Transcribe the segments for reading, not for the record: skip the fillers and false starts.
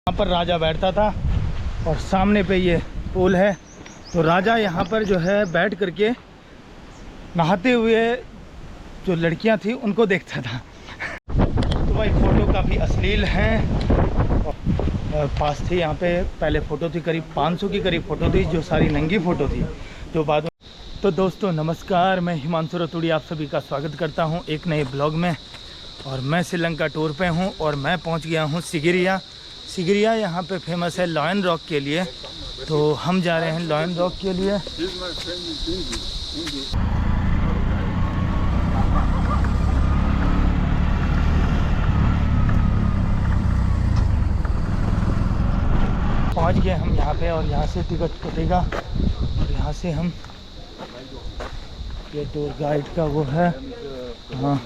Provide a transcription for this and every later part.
यहाँ पर राजा बैठता था और सामने पे ये पुल है, तो राजा यहाँ पर जो है बैठ करके नहाते हुए जो लड़कियाँ थी उनको देखता था। तो भाई फ़ोटो काफ़ी अश्लील हैं। और पास थी यहाँ पे पहले फ़ोटो थी, करीब 500 की करीब फ़ोटो थी, जो सारी नंगी फ़ोटो थी जो बाद में। तो दोस्तों नमस्कार, मैं हिमांशु रतूड़ी आप सभी का स्वागत करता हूँ एक नए ब्लॉग में। और मैं श्रीलंका टूर पे हूँ और मैं पहुँच गया हूँ सिगिरिया। सिगिरिया यहाँ पे फेमस है लॉयन रॉक के लिए, तो हम जा रहे हैं लॉयन रॉक के लिए। पहुँच गए हम यहाँ पे और यहाँ से टिकट कटेगा और यहाँ से हम, ये टूर गाइड का वो है। हाँ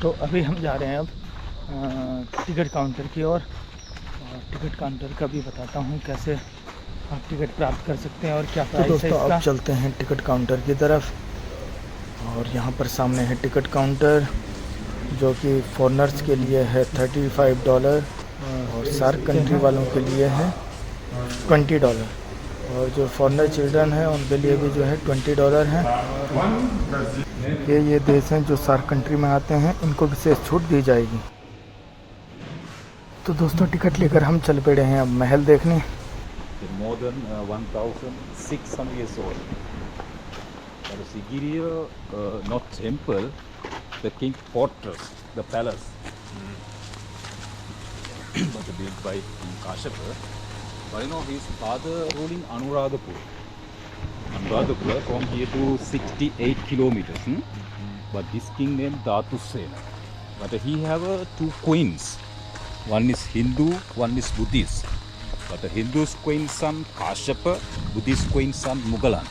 तो अभी हम जा रहे हैं अब टिकट काउंटर की ओर। और टिकट काउंटर का भी बताता हूँ कैसे आप टिकट प्राप्त कर सकते हैं और क्या प्राइस है इसका। अब चलते हैं टिकट काउंटर की तरफ और यहाँ पर सामने है टिकट काउंटर जो कि फॉरेनर्स के लिए है $35 और सार्क कंट्री वालों के लिए है $20 और जो फॉरेनर चिल्ड्रन हैं उनके लिए भी जो है $20 है। ये देश हैं जो सार्क कंट्री में आते हैं, इनको विशेष छूट दी जाएगी। तो दोस्तों टिकट लेकर हम चल पड़े हैं अब महल देखने। More than 1,600 years old. The Sigiriya, not temple, the king fortress, the palace, was built by King Kashyapa. But you know, his father ruling Anuradhapura. Anuradhapura from here to 68 kilometers. But this king named Dhatusena. But he have two queens. One is Hindu, one is Buddhist. But the Hindu's queen son Kashyapa, Buddhist queen son Mugalan.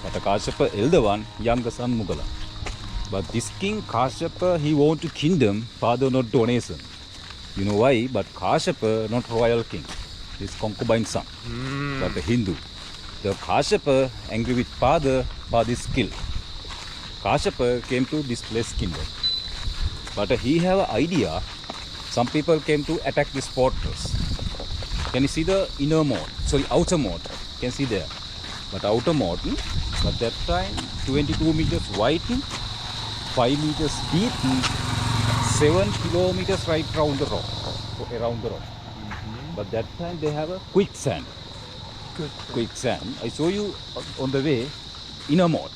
But the Kashyapa elder one, younger son Mugalan. But this king Kashyapa, he want to kingdom, father not donation. You know why? But Kashyapa not royal king. His concubine son. But the Hindu. The Kashyapa angry with father, father is killed. Kashyapa came to displace kingdom. But he have an idea. Some people came to attack this fortress. Can you see the inner moat? Sorry, outer moat. Can see there. But outer moat, but that time 22 meters wide, 5 meters deep, 7 kilometers right round the rock, around the rock. But that time they have a quicksand. Quicksand. I show you on the way inner moat.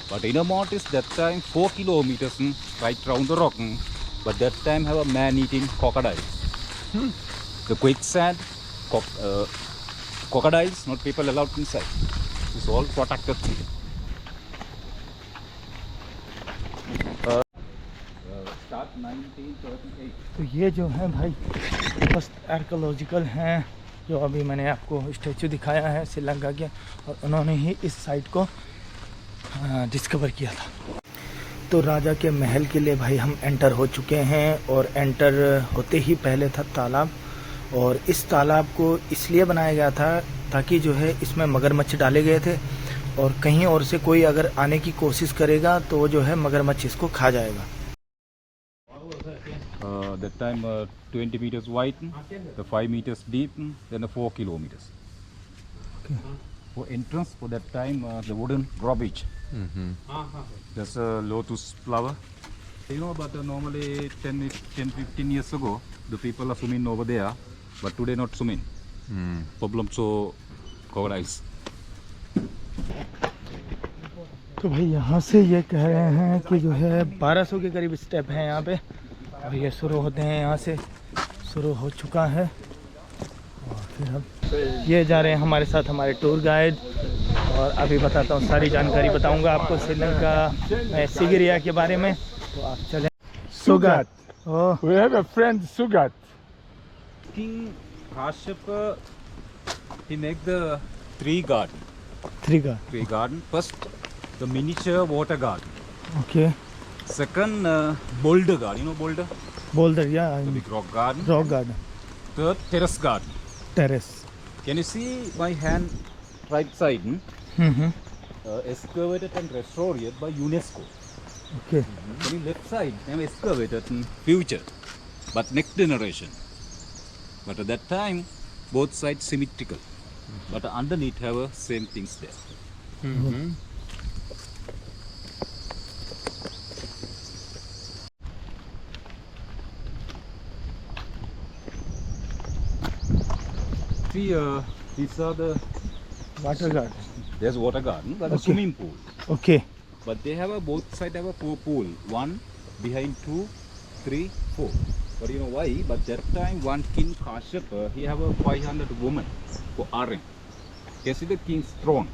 But inner moat is that time 4 kilometers right round the rock. But that time have a man eating crocodiles. The quicksand. Crocodiles, not people allowed inside. It's all protected. Start 1938. तो ये जो है भाई first archaeological हैं जो अभी मैंने आपको स्टैचू दिखाया है श्रीलंका के, और उन्होंने ही इस साइट को डिस्कवर किया था। तो राजा के महल के लिए भाई हम एंटर हो चुके हैं और एंटर होते ही पहले था तालाब, और इस तालाब को इसलिए बनाया गया था ताकि जो है इसमें मगरमच्छ डाले गए थे और कहीं और से कोई अगर आने की कोशिश करेगा तो जो है मगरमच्छ इसको खा जाएगा। That time 20 meters wide, the 5 meters deep, then the 4 kilometers. Okay. For entrance, for that time, the wooden drawbridge. That's a lotus flower. You know, but normally 10-15 years ago, the people are swimming over there, but today not swimming. Problem so crocodiles. तो भाई यहाँ से ये कह रहे हैं कि जो है 1200 के करीब स्टेप हैं यहाँ पे, और ये शुरू होते हैं यहाँ से, शुरू हो चुका है। और फिर हम ये जा रहे हैं हमारे साथ हमारे टूर गाइड, और अभी बताता हूँ सारी जानकारी बताऊँगा आपको श्रीलंका सिगिरिया के बारे में। तो आप चलें। Sugat. Oh. We have a friend, Sugat. King Kashyapa, he make the three garden. Three garden. First, the miniature water garden. Okay. Second, boulder garden. You know boulder? Boulder, yeah. The big rock garden. Rock garden. Third, terrace garden. Terrace. Can you see my hand right side? excavated and restored by UNESCO. Okay. On the left side, they have excavated in future, but next generation. But at that time, both sides symmetrical. But underneath have same things there. See, these are the, Water garden. there's water garden, but a Okay. swimming pool. Okay. But they have both sides have a pool. One behind 2, 3, 4. But you know why? But that time one king Kashyapa, he have a 500 women for Aring. You see the king's throne.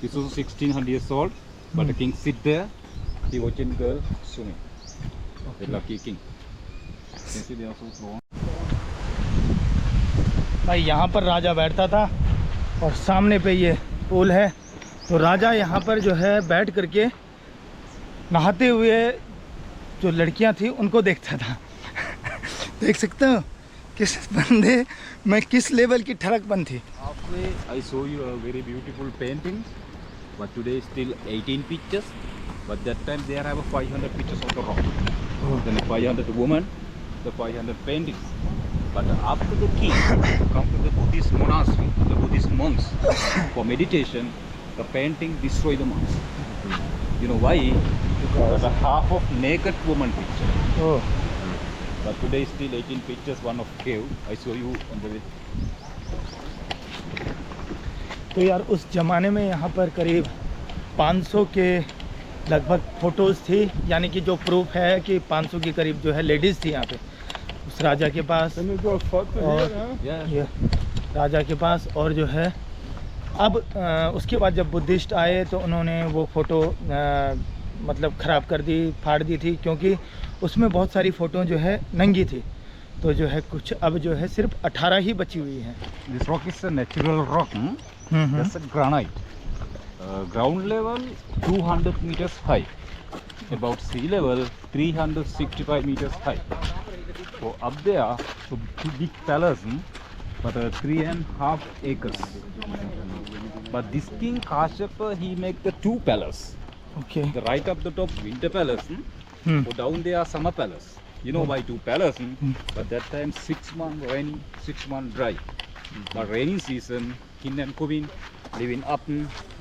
This was 1600 years old, but the king sit there, he watching girl swimming. The lucky king. You see they also throne. भाई यहाँ पर राजा बैठता था और सामने पे ये पुल है, तो राजा यहाँ पर जो है बैठ करके नहाते हुए जो लड़कियाँ थी उनको देखता था। देख सकते हो किस बंदे में किस लेवल की ठरकपन थी। Halfway, I show you a very beautiful painting, but today still 18 pictures. But that time there have 500 pictures on the rock. Then 500 women, the 500 paintings. But after the king come to the Buddhist monastery, the Buddhist monks for meditation, the painting destroy the monks. You know why? Because a half of naked woman picture. Oh, But today still 18 pictures, one of cave. I show you on the way. तो यार उस ज़माने में यहाँ पर करीब 500 के लगभग फ़ोटोज़ थी, यानी कि जो प्रूफ है कि 500 के करीब जो है लेडीज़ थी यहाँ पे उस राजा के पास। Can you do a photo और here? Huh? Yeah. ये राजा के पास। और जो है अब उसके बाद जब बुद्धिस्ट आए तो उन्होंने वो फ़ोटो मतलब ख़राब कर दी, फाड़ दी थी, क्योंकि उसमें बहुत सारी फ़ोटो जो है नंगी थी। तो जो है कुछ अब जो है सिर्फ 18 ही बची हुई हैं। This rock is a natural rock. That's a granite. Ground level 200 meters high. About sea level 365 meters high. So up there, so two big palace, but 3.5 acres. But this king Kashyapa, he make the 2 palace. Okay. The right up the top winter palace, or down there summer palace. You know why 2 palace? But that time 6 months rainy, 6 months dry. But rainy season, king and queen living up.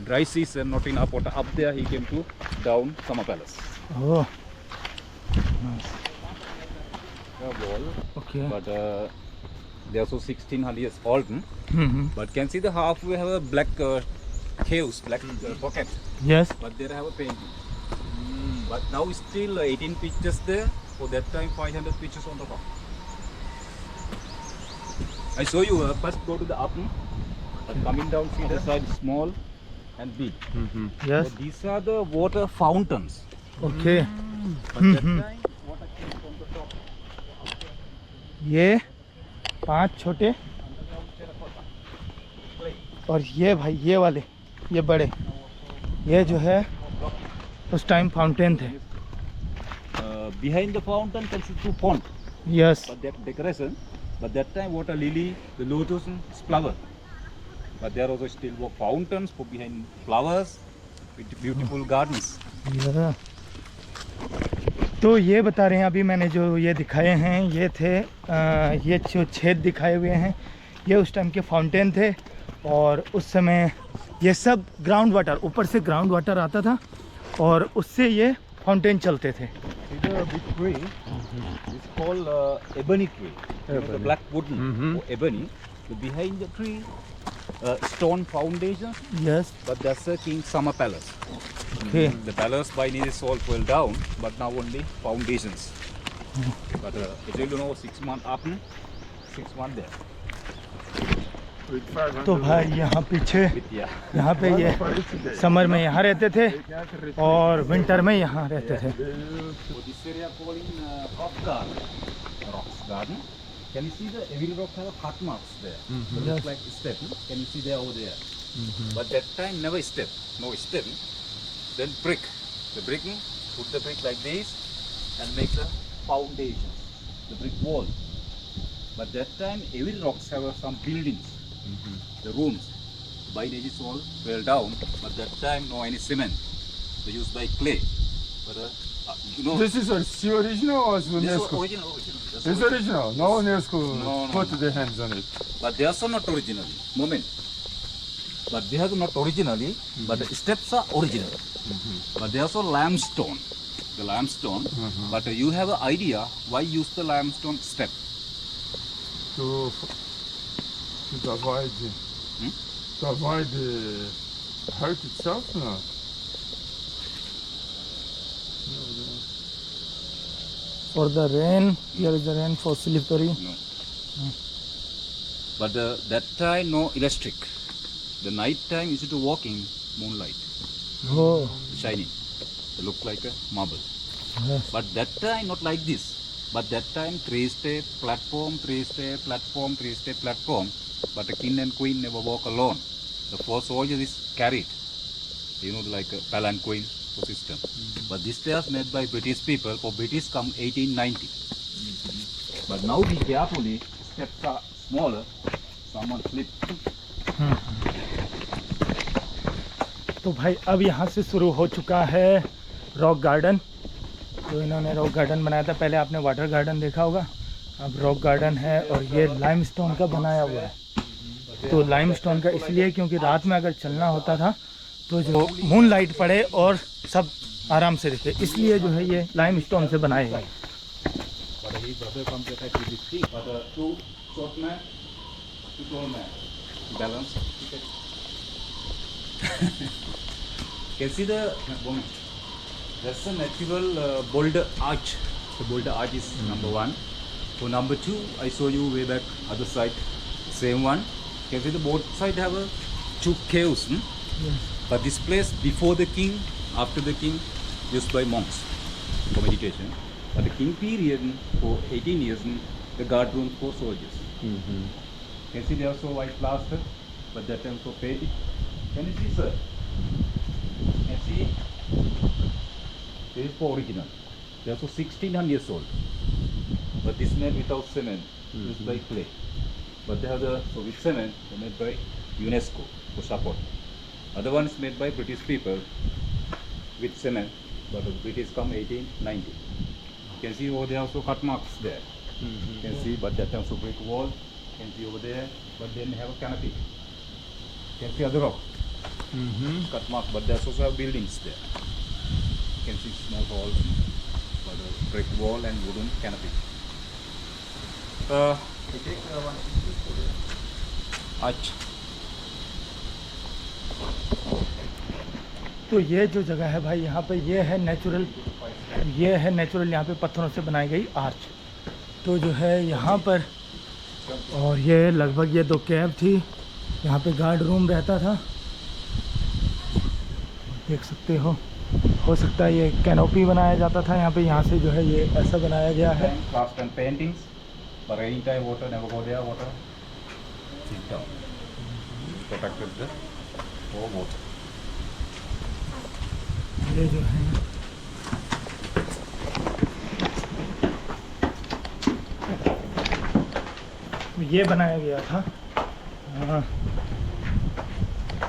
Dry season, not in up water. Up there he came to down summer palace. Oh, The wall, okay. but they are also 1600 years old. But can see the halfway have a black caves, black pocket. Yes. But there have a painting. But now still 18 pictures there. For that time 500 pictures on the top. I show you. First go to the up. But coming down, see the side small and big. Yes. So these are the water fountains. Okay. But that time water came from the top. ये 5 छोटे और ये भाई ये वाले, ये बड़े, ये जो है उस टाइम फाउंटेन थे। Behind the fountain can see 2 ponds. Yes. But that decoration. But that time water lily, the lotus flower. But there also still fountains for behind flowers with beautiful gardens. या। तो ये बता रहे हैं अभी मैंने जो ये दिखाए हैं ये थे ये जो छेद दिखाए हुए हैं ये उस टाइम के फाउंटेन थे। और उस समय ये सब ग्राउंड वाटर, ऊपर से ग्राउंड वाटर आता था और उससे ये फाउंटेन चलते थे। See the big tree. It's called ebony tree. You know, the black wooden or ebony. So behind the tree, stone foundations. Yes. But that's a King Summer Palace. Okay. The palace by nearly all fell down, but now only foundations. But as you know, 6 months up, 6 months there. With 500 तो भाई यहाँ पीछे With yeah. यहाँ पे ये summer में यहाँ रहते थे और विंटर में यहाँ रहते थे। So this area calling rock garden. Rocks garden. Can you see the every rock have cut marks there? So Yes. looks like step. Can you see there over there? But that time never step, no step. Then brick. The bricking, put the brick like this and make the foundation, the brick wall. But that time every rocks have some buildings, the rooms. by the ages all fell down, but that time no any cement. They used by clay. But you know, This is original or is this is UNESCO? original. That's It's original. No UNESCO No, put no. their hands on it. But they are also not originally. Moment. But they are not originally, but the steps are original. But they are also limestone. The limestone. But you have an idea why use the limestone step? To avoid to avoid the hurt itself. No. For the rain, here is the rain for slippery. No. But that time no electric. The night time used to walk in moonlight, Oh, shining. They look like a marble. yes. But that time not like this. But that time 3-step platform, 3-step platform, 3-step platform. But the king and queen never walk alone. The 4 soldiers is carried. You know, like a palanquin system. But this stairs made by British people. For British come 1890. But now be carefully. Steps are smaller. Someone slip. तो भाई अब यहाँ से शुरू हो चुका है rock garden. तो इन्होंने रॉक गार्डन बनाया था, पहले आपने वाटर गार्डन देखा होगा, अब रॉक गार्डन है। और ये लाइमस्टोन का बनाया हुआ है। तो लाइमस्टोन का इसलिए क्योंकि रात में अगर चलना होता था तो जो मून लाइट पड़े और सब आराम से दिखे, इसलिए जो है ये लाइमस्टोन से बनाए गए। But his brother comes to attack with this thing. But 2 short man, 2 tall man. Balance. Can see the woman. That's a natural boulder arch. The boulder arch is number 1. So number 2, I saw you way back other side. Same one. Can see the both side have a 2 caves. But this place before the king, after the king, used by monks for meditation. But the king period for 18 years, the guard room for soldiers. Can see they also white plaster, but that time so faded. Can you see, sir? Can see? This is for original. They are so 1600 years old. But this made without cement, used by clay. But they have the so with cement, they made by UNESCO for support. Other one is made by British people with cement, but the British come 1890. You can see over there also cut marks there. You can see, but that time also brick wall. You can see over there, but then have a canopy. You can see other rock. Cut mark, but there's also have buildings there. You can see small halls, but a brick wall and wooden canopy. We take one arch. तो ये जो जगह है भाई, यहाँ पे ये है नेचुरल, यहाँ पे पत्थरों से बनाई गई आर्च। तो जो है यहाँ पर, और ये लगभग ये 2 कैब थी, यहाँ पे गार्ड रूम रहता था, देख सकते हो सकता है ये कैनोपी बनाया जाता था यहाँ पे। यहाँ से जो है ये ऐसा बनाया गया है। Craft and paintings, but rainy time water never go there. Water sit down, protected the for water. ये जो है ये बनाया गया था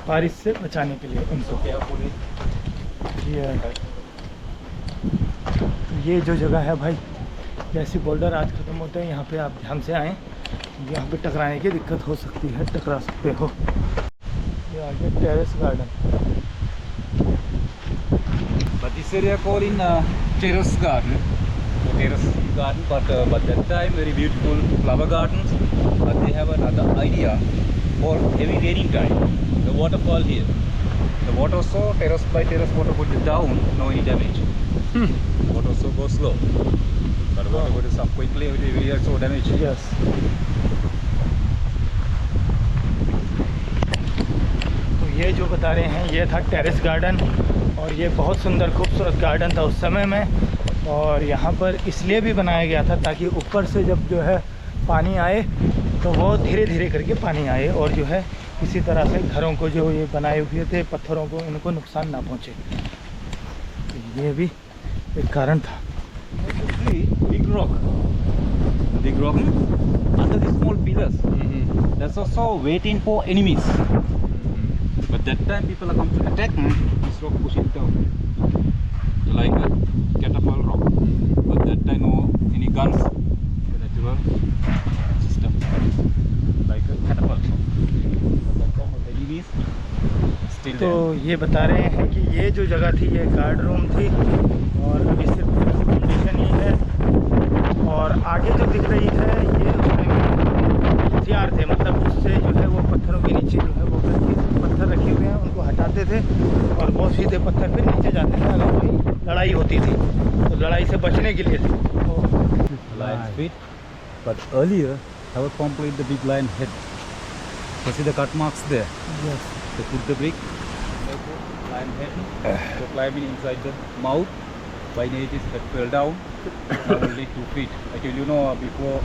बारिश से बचाने के लिए इनको। ये जो जगह है भाई, जैसे बोल्डर आज ख़त्म होते हैं यहाँ पे आप ध्यान से आएँ, यहाँ पे टकराने की दिक्कत हो सकती है, टकरा सकते हो। ये आगे terrace garden. But this area called in terrace garden. So terrace garden, but that time very beautiful flower gardens. But they have another idea for heavy raining time. The waterfall here. The water so terrace by terrace water goes down, no any damage. Water so goes slow. But water goes up quickly, we are so damage. Yes, तो ये जो बता रहे हैं ये था terrace garden, और ये बहुत सुंदर खूबसूरत गार्डन था उस समय में। और यहाँ पर इसलिए भी बनाया गया था ताकि ऊपर से जब जो है पानी आए तो वो धीरे धीरे करके पानी आए, और जो है किसी तरह से घरों को जो ये बनाए हुए थे पत्थरों को, इनको नुकसान ना पहुँचे। तो ये भी एक कारण था। Big rock under the small pillars. That's also waiting for enemies. But that time people are come to attack, this rock push it down. Like a catapult rock. But that time no any guns, the natural system. Like a catapult. But that time of enemies still तो there. ये बता रहे हैं कि ये जो जगह थी ये गार्ड रूम थी और अभी सिर्फ फाउंडेशन ही है। और आगे जो दिख रही है ये उसमें हथियार थे, मतलब उससे जो है वो पत्थरों के नीचे जो है वो करके पत्थर रखे हुए हैं उनको हटाते थे और वो सीधे पत्थर फिर नीचे जाते थे अगर कोई लड़ाई होती थी तो लड़ाई से बचने के लिए थे। Lion's feet. But earlier, I would complete the big lion head. You see the cut marks there? Yes. They put the brick, lion head, so climbing inside the mouth. By nature, that fell down. Now only 2 feet. Actually, you know, before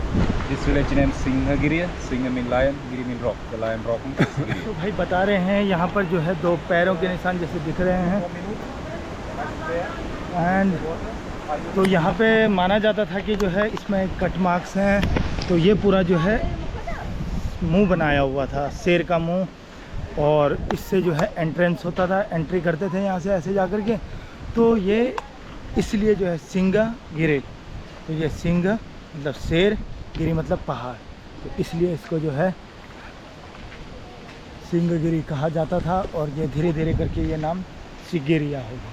this village named Singhagiri, Singha mean lion, Giri mean rock. The lion rock means Giri. तो भाई बता रहे हैं यहाँ पर जो है 2 पैरों के निशान जैसे दिख रहे हैं। एंड तो यहाँ पे माना जाता था कि जो है इसमें कट मार्क्स हैं, तो ये पूरा जो है मुंह बनाया हुआ था, शेर का मुंह, और इससे जो है एंट्रेंस होता था, एंट्री करते थे यहाँ से ऐसे जा कर के। तो ये इसलिए जो है सिंगा गिरी, तो ये सिंग मतलब शेर, गिरी मतलब पहाड़, तो इसलिए इसको जो है सिंहगिरी कहा जाता था और ये धीरे धीरे करके ये नाम सिगेरिया हो गया।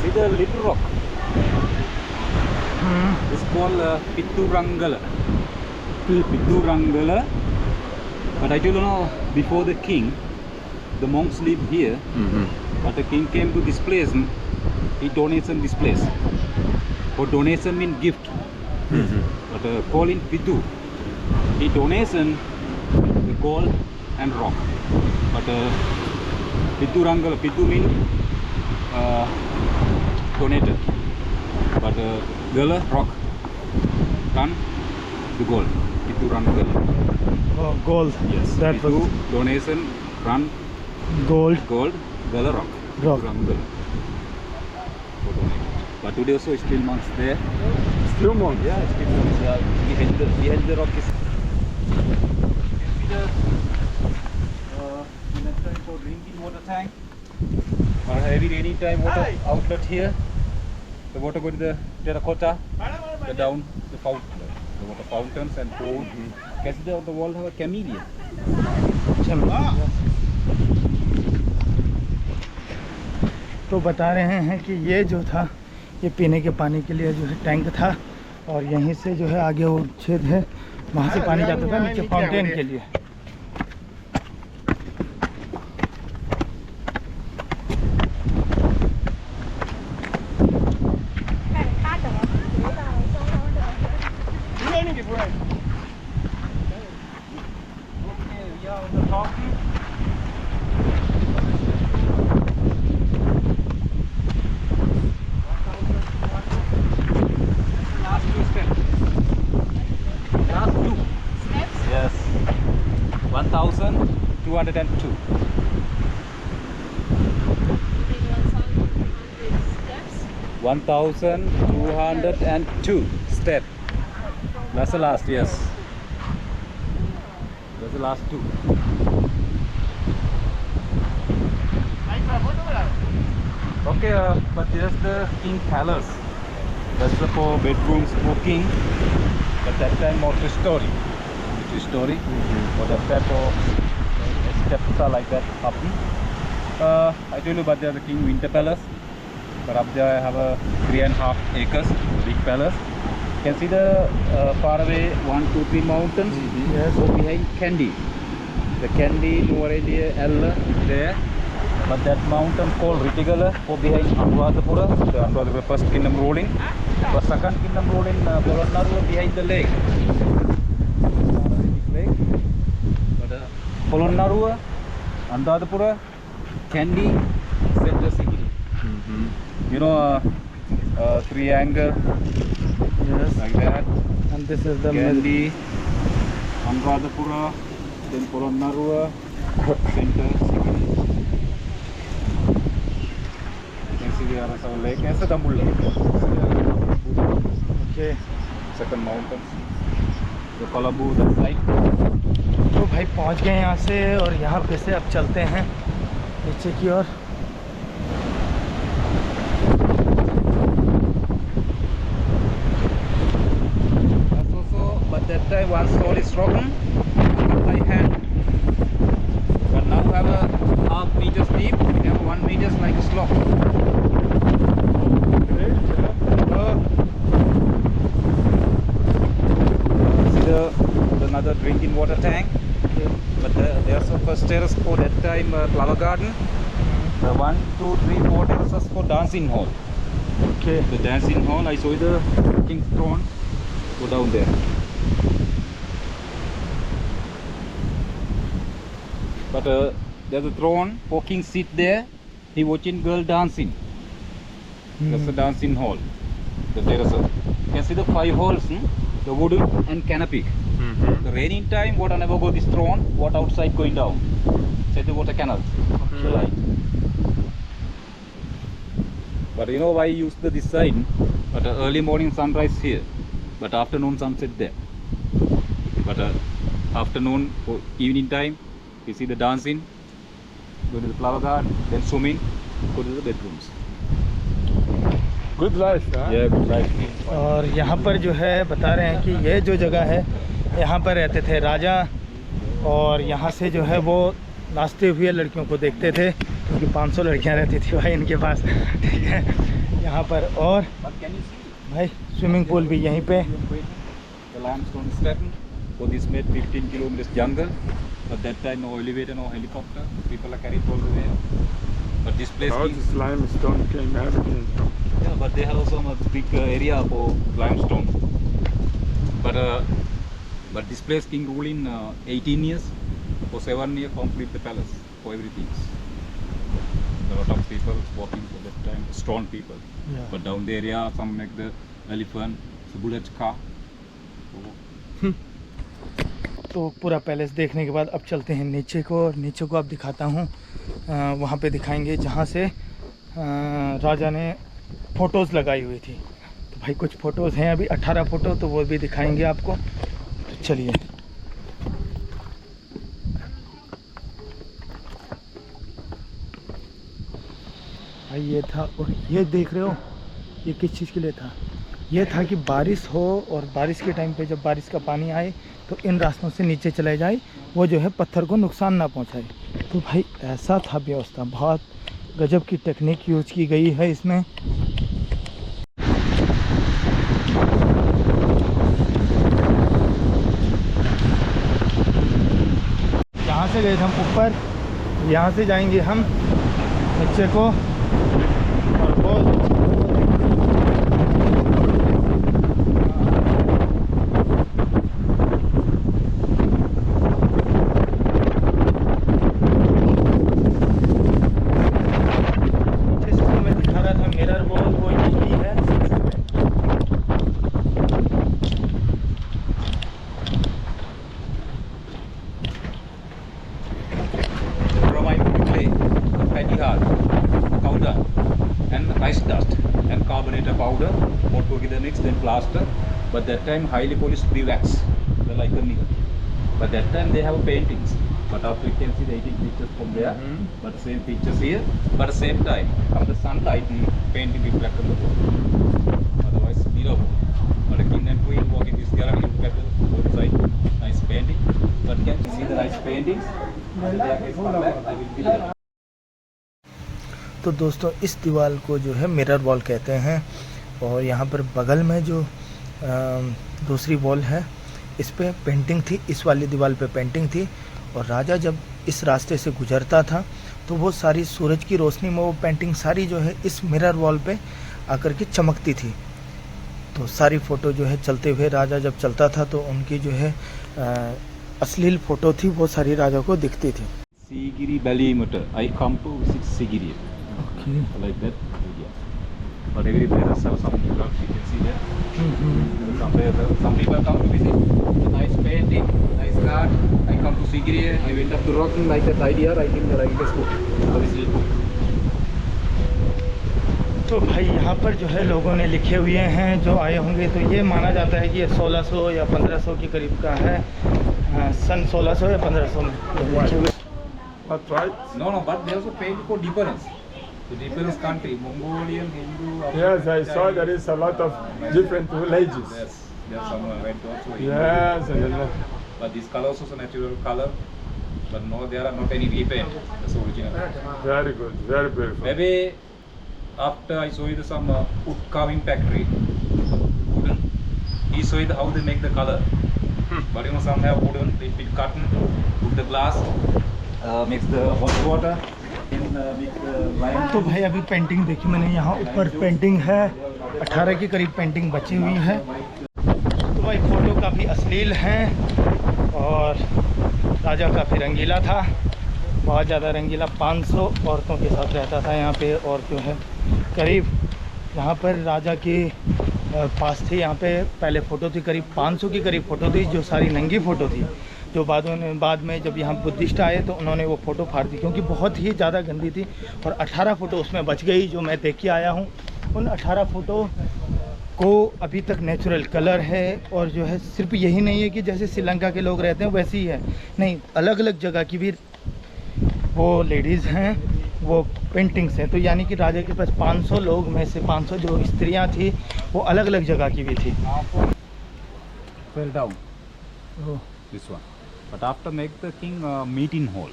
See the little rock? It's called Pitturangala. Pitturangala. But I don't know, before the king, the monks lived here. But the king came to this place, he donated this place. For donation means gift. But call in Pittu. He donation the gold and rock. But Pitturangala, Pittu means donated. But Gala, rock, run the gold. Pitturangala. Oh, gold. Yes. That Pittu, was donation, run, gold. gold, Gala, rock. Rock. Pitturangala. For donation. But today also still monks there. Still monk. Yeah, still monks. Behind the rock is. You can see the for drinking water tank. For heavy rainy time water outlet here. The water go to the terracotta, the down the fountain, the water fountains and pool. Can see the wall have a chameleon. तो बता रहे हैं कि ये जो था ये पीने के पानी के लिए जो है टैंक था और यहीं से जो है आगे वो छेद है वहाँ से पानी जाता था नीचे फाउंटेन के लिए। Yes, 1,202. Steps. 1,202 step. That's the last, yes. That's the last 2. Okay, but there's the king palace. That's the 4 bedrooms for king. But that time more 3-story. 3-story. For that type of steps are like that up. I told you about the king winter palace. But up there I have a 3.5 acres big palace. You can see the far away 1, 2, 3 mountains. Yes. Go behind Kandy. The Kandy, Nuwara Ella there. But that mountain called Ritigala go behind Anuradhapura. The Anuradhapura first kingdom ruling. The second kingdom ruling Polonnaruwa behind the lake. Lake. But Polonnaruwa, Anuradhapura, Kandy, center city. You know, triangle, Yes. like that. And this is the middle. Kandy, Anuradhapura, then Polonnaruwa, center city. lake as a Dambul Lake. Okay Second mountain. The Colombo, that side. तो भाई पहुंच गए यहाँ से और यहाँ पे से अब चलते हैं नीचे की ओर। But that time one stone is broken by hand. But now have a half meter deep, we have 1 meter like a slope. See another drinking water tank. But there's a first terrace for that time flower garden. The 1, 2, 3, 4 terraces for dancing hall. Okay The dancing hall, I saw the king's throne. Go down there. But there's a throne, for king sit there, he watching girl dancing. That's the dancing hall, the terrace. You can see the 5 halls, the wood and canopy. The raining time, water never go this throne, water outside going down. Say the water canal. The light. But you know why I use this side? But early morning sunrise here, but afternoon sunset there. But afternoon or evening time, you see the dancing, go to the flower garden, then swimming, go to the bedrooms. Good life, huh? Yeah, good life. और यहाँ पर जो है बता रहे हैं कि ये जो जगह है यहाँ पर रहते थे राजा, और यहाँ से जो है वो नाचते हुए लड़कियों को देखते थे, क्योंकि 500 लड़कियाँ रहती थी भाई इनके पास, ठीक है यहाँ पर। और But can you see? भाई स्विमिंग पूल भी यहीं पे। The limestone is flattened. So this made 15 kilometers jungle. But that time no elevator, no helicopter. People are carried all the way. But this place How is, this limestone came everything from. yeah, but they have also a big area for limestone. But this place king rule in 18 years. For 7 years complete the palace for everything. A lot of people walking for that time, strong people. Yeah. But down the area, some make the elephant, the bullet car. तो पूरा palace देखने के बाद अब चलते हैं नीचे को, और नीचे को अब दिखाता हूँ, वहाँ पे दिखाएंगे जहाँ से राजा ने फ़ोटोज़ लगाई हुई थी। तो भाई कुछ फ़ोटोज़ हैं अभी 18 फ़ोटो, तो वो भी दिखाएंगे आपको। तो चलिए भाई ये था, और ये देख रहे हो ये किस चीज़ के लिए था? ये था कि बारिश हो और बारिश के टाइम पे जब बारिश का पानी आए तो इन रास्तों से नीचे चले जाए, वो जो है पत्थर को नुकसान ना पहुंचाए। तो भाई ऐसा था व्यवस्था, बहुत गजब की टेक्निक यूज़ की गई है इसमें। यहाँ से गए थे हम ऊपर, यहाँ से जाएंगे हम नीचे को, और वो plaster, but that time highly polished pre-wax, the like a nigger. But that time they have paintings. But after you can see the 18 pictures from there, but same pictures here. But at the same time, from the sunlight, painting will reflect on the wall. Otherwise, mirror wall. But a king and queen walk in this gallery, look at the both side, nice painting. But can you see the nice paintings? And the case come back, they will be there. तो दोस्तों इस दीवार को जो है mirror wall कहते हैं, और यहाँ पर बगल में जो दूसरी वॉल है इस पे पेंटिंग थी, इस वाली दीवार पे पेंटिंग थी। और राजा जब इस रास्ते से गुजरता था तो वो सारी सूरज की रोशनी में वो पेंटिंग सारी जो है इस मिरर वॉल पे आकर के चमकती थी। तो सारी फ़ोटो जो है चलते हुए राजा जब चलता था तो उनकी जो है अश्लील फ़ोटो थी वो सारी राजा को दिखती थी। Sigiri Balimutter. I come to visit Sigiri. Okay. Like that area. But every place has some drugs, you can see there. Some people come to visit. Nice painting, nice art. I come to Sigiri. I went up to rock like that idea, writing the book. So this little book. तो भाई यहाँ पर जो है लोगों ने लिखे हुए हैं जो आए होंगे, तो ये माना जाता है कि ये 1600 या 1500 के करीब का है, सन 1600 या 1500 में लिखे हुए। That's right. No, no, but they also paid for difference. The different country, Mongolian, Hindu. Yes, I saw Chinese. there is a lot of different villages. Yes, there's some red also. in Yes, India. and then, But this color also is a natural color. But no, there are not any repaint. That's original. very good, very beautiful. Maybe after I show you some wood carving factory, wooden, he show you how they make the color. But you know, some have wooden, they put cotton, put the glass, mix the hot water, and make the lime. तो भाई अभी painting देखी मैंने, यहाँ ऊपर painting है 18 के करीब पेंटिंग बची हुई है। तो भाई फ़ोटो काफ़ी अश्लील हैं और राजा काफ़ी रंगीला था, बहुत ज़्यादा रंगीला। 500 औरतों के साथ रहता था यहाँ पे, और जो है करीब यहाँ पर राजा के पास थी, यहाँ पे पहले फ़ोटो थी करीब 500 की करीब फ़ोटो थी, जो सारी नंगी फ़ोटो थी। जो बाद में जब यहाँ बुद्धिस्ट आए तो उन्होंने वो फ़ोटो फाड़ दी, क्योंकि बहुत ही ज़्यादा गंदी थी। और 18 फ़ोटो उसमें बच गई जो मैं देख के आया हूँ। उन 18 फ़ोटो को अभी तक नेचुरल कलर है, और जो है सिर्फ यही नहीं है कि जैसे श्रीलंका के लोग रहते हैं वैसे ही है, नहीं, अलग अलग जगह की भी वो लेडीज़ हैं, वो पेंटिंग्स हैं। तो यानी कि राजा के पास 500 लोग में से 500 जो स्त्रियां थी वो अलग अलग जगह की भी थी। Fell down. This one. But after make the king meeting hall.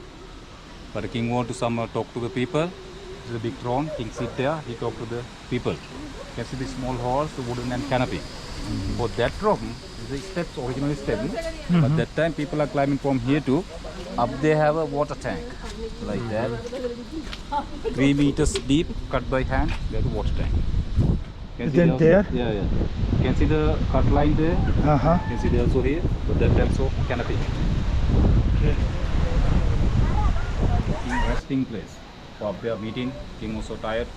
But the king want to some talk to the people. This is a big throne. King sit there. He talk to the people. You can see the small halls, the wooden and canopy. For that room, the steps originally steps. But that time people are climbing from here to up. They have a water tank like that. 3 meters deep, cut by hand. There's a water tank. Can Is it there? Yeah, yeah. You can see the cut line there. हाँ You can see there also here. But that time so canopy. King resting place. So up there meeting, king also tired.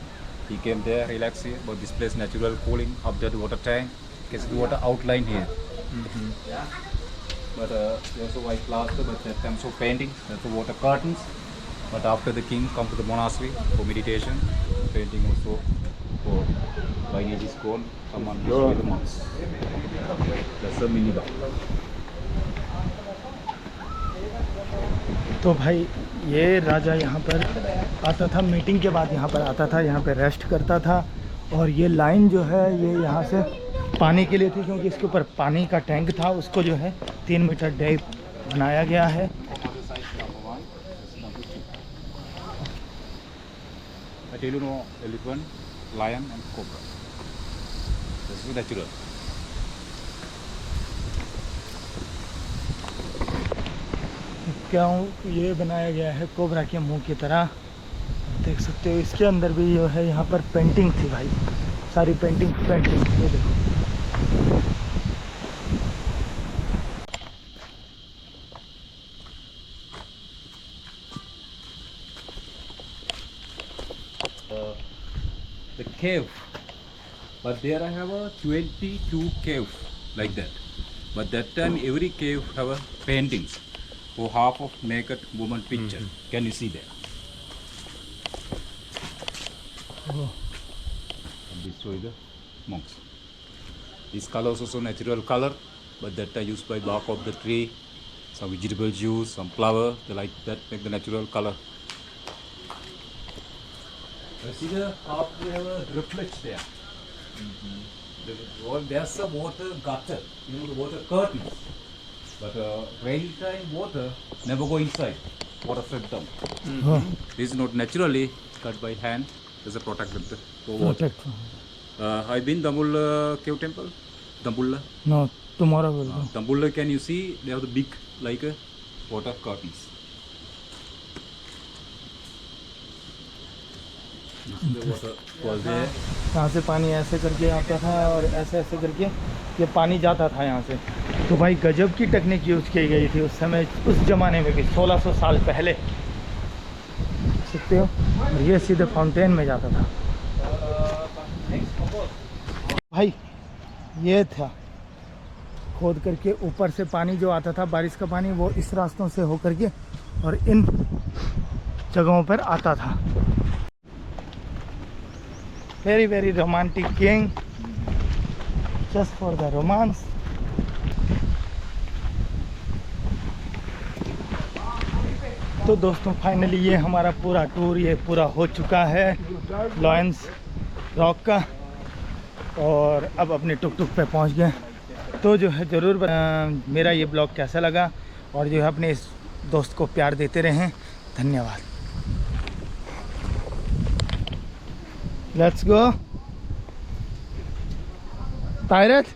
He came there, relax here. But this place natural cooling. Up there the water tank. You can see the water outline here. But there's also white plaster. But that time so painting. That's the water curtains. But after the king come to the monastery for meditation, painting also for lineage is gone. Someone used by the monks. That's a mini bath. तो भाई ये राजा यहाँ पर आता था, meeting के बाद यहाँ पर आता था, यहाँ पर रेस्ट करता था। और ये लाइन जो है ये यहाँ से पानी के लिए थी, क्योंकि इसके ऊपर पानी का टैंक था, उसको जो है 3 मीटर डीप बनाया गया है। I tell you no elephant, lion and cobra. This is natural. क्यों ये बनाया गया है कोबरा के मुंह की तरह, देख सकते हो। इसके अंदर भी जो है यहाँ पर पेंटिंग थी भाई, सारी पेंटिंग ये देखो। The cave, but there I have a 22 cave like that. But that time every cave have a paintings for half of naked woman picture. Can you see there? Oh. And this show the monks. This color is also natural color, but that are used by bark of the tree, some vegetable juice, some flower. They like that make the natural color. You see the half we have a reflex there. There's some water gutter, you know the water curtains. But rain time water never go inside. Water slip down. This is not naturally cut by hand. There's a protected for water. I've been Dambulla cave temple. Dambulla. No, tomorrow will go. Dambulla, can you see? They have the big like water curtains. The water was there. यहाँ से पानी ऐसे करके आता था और ऐसे ऐसे करके ये पानी जाता था यहाँ से। तो भाई गजब की टेक्निक यूज़ की गई थी उस समय, उस ज़माने में भी 1600 साल पहले, सकते हो। और ये सीधे फाउंटेन में जाता था भाई। ये था खोद करके ऊपर से पानी जो आता था, बारिश का पानी, वो इस रास्तों से होकर के और इन जगहों पर आता था। very romantic king, just for the romance. तो दोस्तों फाइनली ये हमारा पूरा टूर ये पूरा हो चुका है लॉयंस रॉक का, और अब अपने टुक टुक पे पहुंच गए। तो जो है ज़रूर मेरा ये ब्लॉग कैसा लगा, और जो है अपने इस दोस्त को प्यार देते रहें। धन्यवाद। Let's go तायरत।